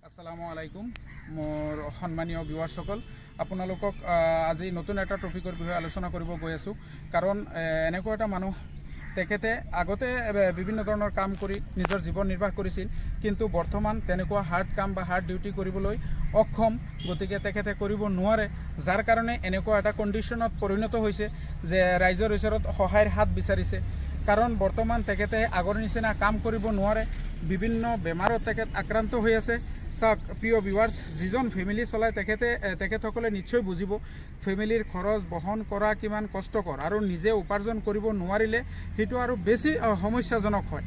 আসসালামু আলাইকুম মোৰ সম্মানীয় ভিউয়াৰসকল আপোনালোকক আজি নতুন এটা টপিকৰ বিষয়ে আলোচনা কৰিব গৈ আছো কাৰণ এনেকুৱা এটা মানুহ তেখেতে আগতে বিভিন্ন ধৰণৰ কাম কৰি নিজৰ জীৱন নিৰ্বাহ কৰিছিল কিন্তু বৰ্তমান তেনেকুৱা হাৰ্ড কাম বা হাৰ্ড ডিউটি কৰিবলৈ অক্ষম গতিকে তেখেতে কৰিব নোৱাৰে যাৰ কাৰণে এনেকুৱা এটা কণ্ডিশ্যনত পৰিণত হৈছে যে ৰাইজৰ ওচৰত সহায়ৰ হাত বিচাৰিছে কাৰণ বৰ্তমান তেখেতে আগৰ নিচিনা কাম কৰিব নোৱাৰে বিভিন্ন বেমাৰত তেখেত আক্ৰান্ত হৈ আছে চাওক প্ৰিয় ভিউৱাৰ্ছ যিজন ফেমিলি চলাই তেখেতসকলে নিশ্চয় বুজিব ফেমিলিৰ খৰচ বহন কৰা কিমান কষ্টকৰ আৰু নিজে উপাৰ্জন কৰিব নোৱাৰিলে সেইটো আৰু বেছি সমস্যাজনক হয়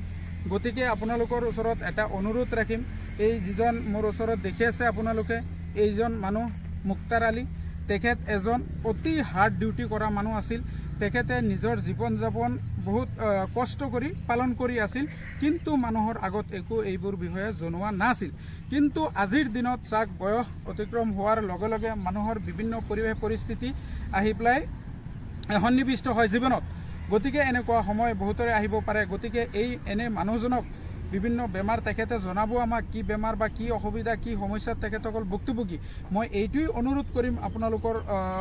গতিকে আপোনালোকৰ ওচৰত এটা অনুৰোধ ৰাখিম এই যিজন মোৰ ওচৰত দেখি আছে আপোনালোকে এইজন মানুহ মুক্তাৰ আলী তেখেত এজন অতি হাৰ্ড ডিউটি কৰা মানুহ আছিল তেখেতে নিজৰ জীৱন যাপন বহুত কষ্ট কৰি পালন কৰি আছিল কিন্তু মানুহৰ আগত একো এইবোৰ বিষয়ে জনোৱা নাছিল কিন্তু আজিৰ দিনত চাক বয়স অতিক্ৰম হোৱাৰ লগে লগে মানুহৰ বিভিন্ন পৰিৱেশ পৰিস্থিতি আহি পেলাই সন্নিবিষ্ট হয় জীৱনত গতিকে এনেকুৱা সময় বহুতৰে আহিব পাৰে গতিকে এই এনে মানুহজনক বিভিন্ন বেমাৰ তেখেতে জনাব আমাক কি বেমাৰ বা কি অসুবিধা কি সমস্যাত তেখেতসকল ভুক্তভোগী মই এইটোই অনুৰোধ কৰিম আপোনালোকৰ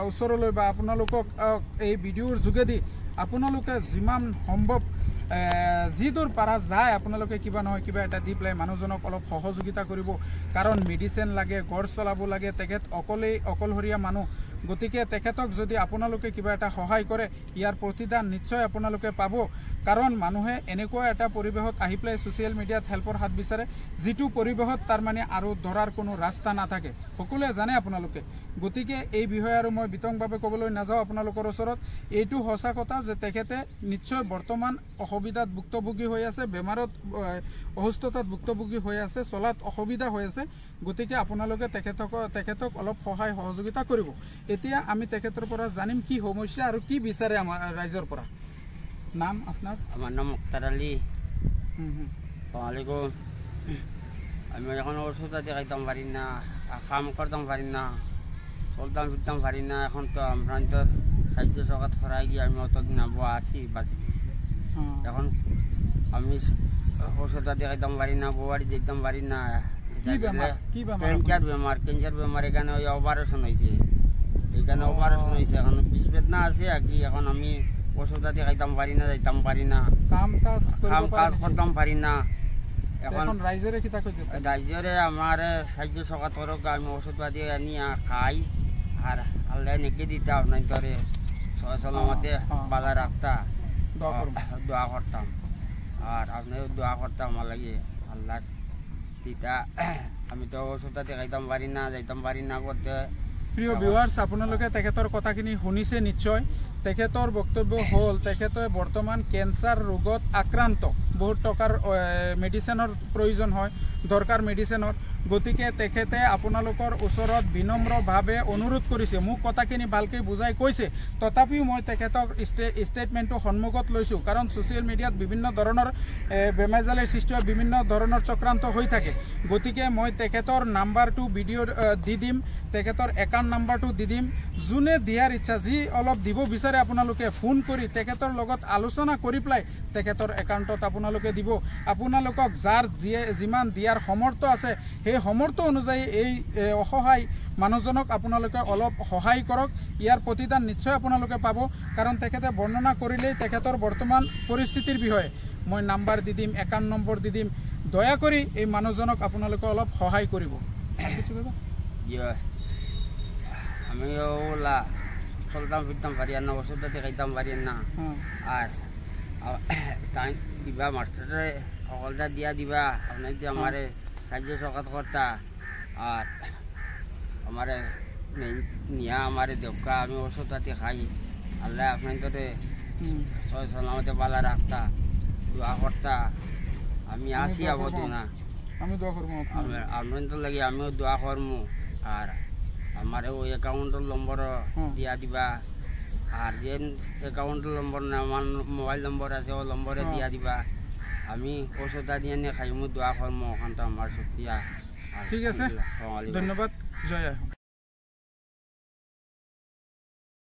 ওচৰলৈ বা আপোনালোকক এই ভিডিঅ'ৰ যোগেদি আপোনালোকে যিমান সম্ভৱ যিদূৰ পাৰা যায় আপোনালোকে কিবা নহয় কিবা এটা দি পেলাই মানুহজনক অলপ সহযোগিতা কৰিব কাৰণ মেডিচিন লাগে ঘৰ চলাব লাগে তেখেত অকলশৰীয়া মানুহ গতিকে তেখেতক যদি আপোনালোকে কিবা এটা সহায় কৰে ইয়াৰ প্ৰতিদান নিশ্চয় আপোনালোকে পাব কাৰণ মানুহে এনেকুৱা এটা পৰিৱেশত আহি পেলাই ছ'চিয়েল মিডিয়াত হেল্পৰ হাত বিচাৰে যিটো পৰিৱেশত তাৰ মানে আৰু ধৰাৰ কোনো ৰাস্তা নাথাকে সকলোৱে জানে আপোনালোকে গতিকে এই বিষয়ে আৰু মই বিতংভাৱে ক'বলৈ নাযাওঁ আপোনালোকৰ ওচৰত এইটো সঁচা কথা যে তেখেতে নিশ্চয় বৰ্তমান অসুবিধাত ভুক্তভোগী হৈ আছে বেমাৰত অসুস্থতাত ভুক্তভোগী হৈ আছে চলাত অসুবিধা হৈ আছে গতিকে আপোনালোকে তেখেতক অলপ সহায় সহযোগিতা কৰিব এতিয়া আমি তেখেতৰ পৰা জানিম কি সমস্যা আৰু কি বিচাৰে আমাৰ ৰাইজৰ পৰা নাম আপনার আমার নাম মুক্তার আলী ওয়ালাইকুম আমি এখন ওষুধ আদি খাইতাম পারি না কাম করতাম পারি না চলতাম ফিরতাম পারি না এখন তো আমরা তো সাহায্য সকাত খরাই গিয়ে আমি অতদিন আবো আসি বাঁচি এখন আমি ওষুধ আদি খাইতাম পারি না বউবাড়ি যেতাম পারি না ক্যান্সার বেমার এখানে ওই অপারেশন হয়েছে এখানে অপারেশন হয়েছে এখন বিষ বেদনা আছে আর কি এখন আমি ওষুধ আদি খাইতাম পারি না যাইতাম পারি না কাম কাজ করতাম পারি না এখন রাইজরে আমার সাহায্য সকাত করক আমি ওষুধ আদি আনিয়া খাই আর আল্লাহ নেকে দিতে আপনার ধরে সালামতে বালা রাখতা দোয়া করতাম আর আপনার দোয়া করতাম আমার লাগে আল্লাহ দিতা আমি তো ওষুধ আদি খাইতাম পারি না যাইতাম পারি না করতে প্রিয় ভিউয়ার্স আপোনালোকে তেখেতৰ কথাখিনি শুনিছে নিশ্চয় তেখেতৰ বক্তব্য হ'ল তেখেতে বৰ্তমান কেঞ্চাৰ ৰোগত আক্ৰান্ত বহুত টকাৰ মেডিচিনৰ প্ৰয়োজন হয় দৰকাৰ মেডিচিনৰ গতিকে তেখেতে আপোনালোকৰ ওচৰত বিনম্ৰভাৱে অনুৰোধ কৰিছে মোক কথাখিনি ভালকৈ বুজাই কৈছে তথাপিও মই তেখেতক ষ্টেটমেণ্টটো সন্মুখত লৈছোঁ কাৰণ ছ'চিয়েল মিডিয়াত বিভিন্ন ধৰণৰ বেমেজালিৰ সৃষ্টি হয় বিভিন্ন ধৰণৰ চক্ৰান্ত হৈ থাকে গতিকে মই তেখেতৰ নাম্বাৰটো ভিডিঅ'ত দি দিম তেখেতৰ একাউণ্ট নাম্বাৰটো দি দিম যোনে দিয়াৰ ইচ্ছা যি অলপ দিব বিচাৰে আপোনালোকে ফোন কৰি তেখেতৰ লগত আলোচনা কৰি পেলাই তেখেতৰ একাউণ্টত আপোনালোকে দিব আপোনালোকক যাৰ যিমান দিয়াৰ সমৰ্থ আছে সেই সমৰ্থ অনুযায়ী এই অসহায় মানুহজনক আপোনালোকে অলপ সহায় কৰক ইয়াৰ প্ৰতিদান নিশ্চয় আপোনালোকে পাব কাৰণ তেখেতে বৰ্ণনা কৰিলেই তেখেতৰ বৰ্তমান পৰিস্থিতিৰ বিষয়ে মই নাম্বাৰ দি দিম একাউণ্ট নম্বৰ দি দিম দয়া কৰি এই মানুহজনক আপোনালোকে অলপ সহায় কৰিব আমি ওলা চলতাম ফিরতাম পারি না ওষুধ আদি খাইতাম পারি না আর তাই দিবা মাস্টারে সকলটা দিয়া দিবা আপনার যে আমার সাহায্য সকাত কর্তা আর আমার নিয়া আমার দেবকা আমি ওষুধ আদি খাই আল্লাহ আপনার তো সালামতে বালা রাখতা দোয়া করতা আমি আসি আবো না আমি দোয়া করবো আপনার তো লাগে আমিও দোয়া করবো আর আমার ওই অ্যাকাউন্টের নম্বর দিয়া দিবা আর যে অ্যাকাউন্টের নম্বর না আমার মোবাইল নম্বর আছে ও নম্বরে দিয়া দিবা আমি ওষুধ দিয়ে নিয়ে খাইমু দোয়া করবো ওখানটা আমার সত্যি ঠিক আছে ধন্যবাদ জয়